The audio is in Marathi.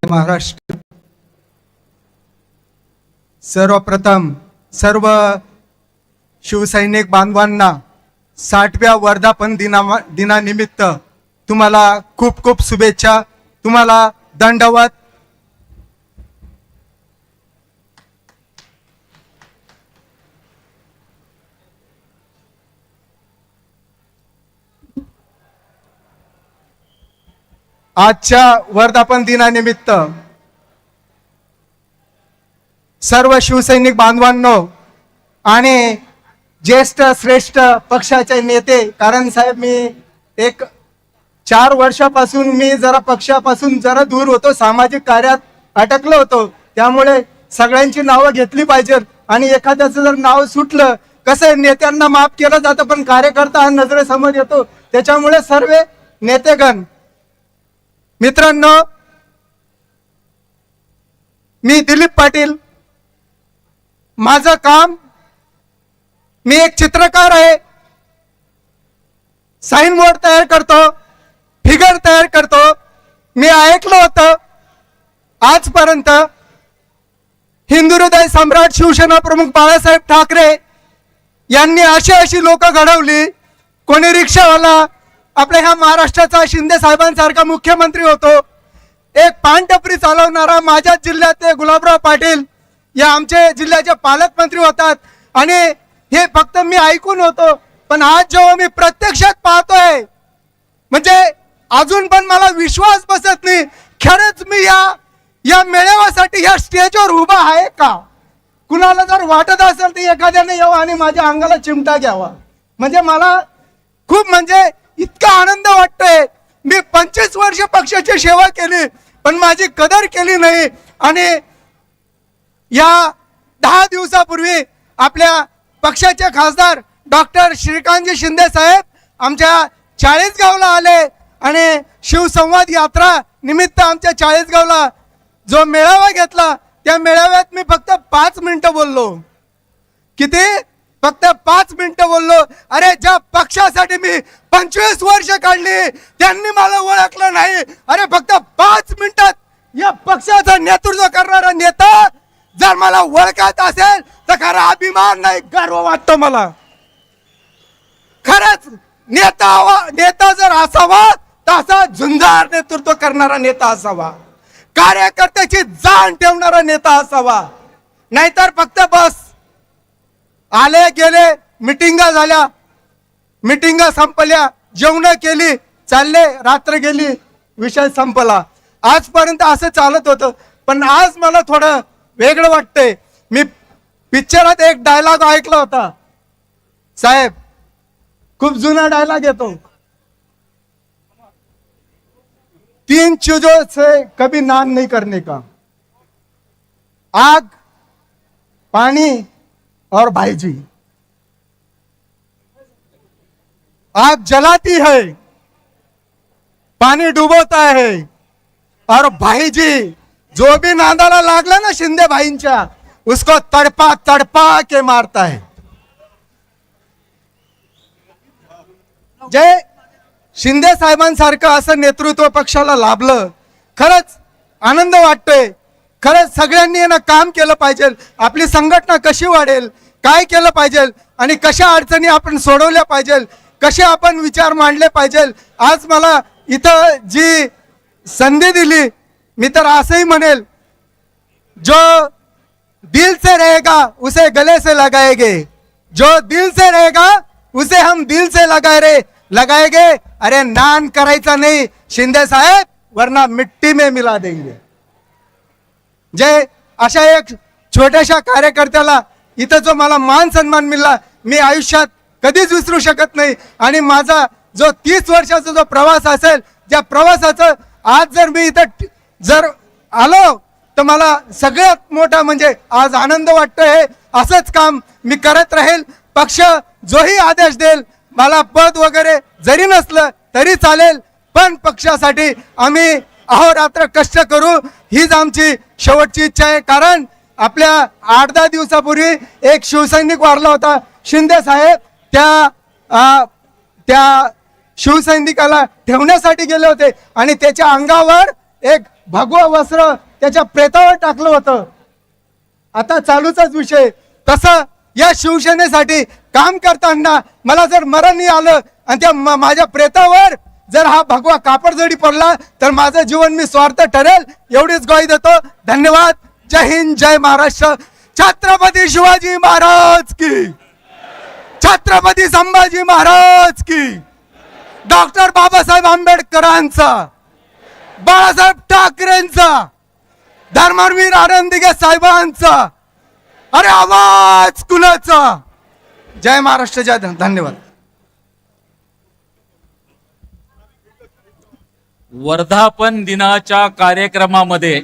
महाराष्ट्र। सर्वप्रथम सर्व शिवसैनिक बांधवांना 60व्या वर्धापन दिनानिमित्त तुम्हाला खूप खूप शुभेच्छा, तुम्हाला दंडवत। आजच्या वर्धापन दिनानिमित्त सर्व शिवसैनिक बांधवांनो आणि ज्येष्ठ श्रेष्ठ पक्षाचे नेते, कारण साहेब मी एक 4 वर्षापासून मी जरा पक्षापासून जरा दूर होतो, सामाजिक कार्यात अटकलो होतो, त्यामुळे सगळ्यांची नावं घेतली पाहिजेत आणि एखाद्याचं जर नाव सुटलं कसं नेत्यांना माफ केलं जातं पण कार्यकर्ता हा नजरेसमोर येतो, त्याच्यामुळे सर्व नेतेगण मित्रांनो, मी दिलीप पाटील, माझं काम, मी एक चित्रकार आहे, साइन बोर्ड तयार करतो, फिगर तयार करतो। मी ऐकलं होतं आजपर्यंत हिंदू हृदय सम्राट शिवसेना प्रमुख बाळासाहेब ठाकरे यांनी अशी लोक घडवली। कोणी रिक्षावाला, आपल्या ह्या महाराष्ट्राचा शिंदे साहेबांसारखा मुख्यमंत्री होतो, एक पानटपरी चालवणारा माझ्याच जिल्ह्यातले गुलाबराव पाटील या आमचे जिल्ह्याचे पालकमंत्री होतात आणि हे फक्त मी ऐकून होतो, पण आज जेव्हा मी प्रत्यक्षात पाहतोय म्हणजे अजून पण मला विश्वास बसत नाही, खरंच मी या मेळाव्यासाठी या स्टेजवर उभा आहे का। कुणाला जर वाटत असेल तर एखाद्याने यावं आणि माझ्या अंगाला चिमटा घ्यावा, म्हणजे मला खूप म्हणजे इतका आनंद वाटतोय। मी 25 वर्ष पक्षाची सेवा केली पण माझी कदर केली नाही आणि या 10 दिवसापूर्वी आपल्या पक्षाचे खासदार डॉक्टर श्रीकांतजी शिंदे साहेब आमच्या चाळीसगावला आले आणि शिवसंवाद यात्रा निमित्त आमच्या चाळीसगावला जो मेळावा घेतला त्या मेळाव्यात मी फक्त 5 मिनिटं बोललो। किती? फक्त 5 मिनिटं बोललो। अरे ज्या पक्षासाठी मी 25 वर्ष काढली त्यांनी मला ओळखलं नाही, अरे फक्त 5 मिनिटात या पक्षाचं नेतृत्व करणारा नेता जर मला ओळखत असेल तर खरा अभिमान नाही, गर्व वाटतो मला। खरंच नेता जर असावा तर असा झुंजार नेतृत्व करणारा नेता असावा, कार्यकर्त्याची जाण ठेवणारा नेता असावा, नाहीतर फक्त बस आले गेले, मिटिंगा झाल्या, मिटिंगा संपल्या, जेवण केली, चालले, रात्र गेली, विषय संपला। आजपर्यंत असं चालत होतं पण आज मला थोडं वेगळं वाटतंय। मी पिक्चरात एक डायलॉग ऐकला होता साहेब, खूप जुना डायलॉग येतो, 3 चीजों से कभी नान नहीं करने का, आग, पानी और भाईजी। आग जलाती है, पानी डुबोता है और भाईजी जो भी नांदाला लागला ना शिंदे भाईंच्या उसको तड़पा तड़पा के मारता है। जय शिंदे साहेबांसारखं असं नेतृत्व पक्षाला लाभलं, खरंच आनंद वाटतोय। खरंच सगळ्यांनी ना काम केलं पाहिजे, आपली संघटना कशी वाढेल, काय केलं पाहिजे आणि कशा अडचणी आपण सोडवल्या पाहिजे, कसे आपण विचार मांडले पाहिजे। आज मला इथं जी संधी दिली, मी तर असंही म्हणेल, जो दिल से रहेगा उसे गले से लगाएंगे, जो दिल से रहेगा उसे हम दिल से लगाएंगे। अरे नान करायचा नाही शिंदे साहेब, वरना मिट्टी में मिला देंगे। जे अशा एक छोट्याशा कार्यकर्त्याला इथं जो मला मान सन्मान मिळाला, मी आयुष्यात कधीच विसरू शकत नाही आणि माझा जो 30 वर्षाचा जो प्रवास असेल, त्या प्रवासाचं आज जर मी इथं जर आलो तर मला सगळ्यात मोठा म्हणजे आज आनंद वाटतोय। असंच काम मी करत राहील, पक्ष जोही आदेश देईल, मला पद वगैरे जरी नसलं तरी चालेल, पण पक्षासाठी आम्ही अहोरात्र कष्ट करू, हीच आमची शेवटची इच्छा आहे। कारण आपल्या 8-10 दिवसापूर्वी एक शिवसैनिक वारला होता, शिंदे साहेब त्या शिवसैनिकाला ठेवण्यासाठी गेले होते आणि त्याच्या अंगावर एक भगवा वस्त्र त्याच्या प्रेतावर टाकलं होतं. आता चालूचाच विषय. तसं या शिवसेनेसाठी काम करताना मला जर मरण आलं आणि त्या माझ्या प्रेतावर जर हा भगवा कापड जडी पडला तर माझं जीवन मी स्वार्थ ठरेल, एवढीच ग्वाही देतो. धन्यवाद. जय हिंद, जय महाराष्ट्र. छत्रपती शिवाजी महाराज की, छत्रपती संभाजी महाराज की, डॉक्टर बाबासाहेब आंबेडकरांचा, बाळासाहेब ठाकरेंचा, धर्मवीर आनंदगे साहेबांचा. अरे आवाज कुणाचा? जय महाराष्ट्र, जय धन्यवाद. वर्धापन दिनाच्या कार्यक्रमामध्ये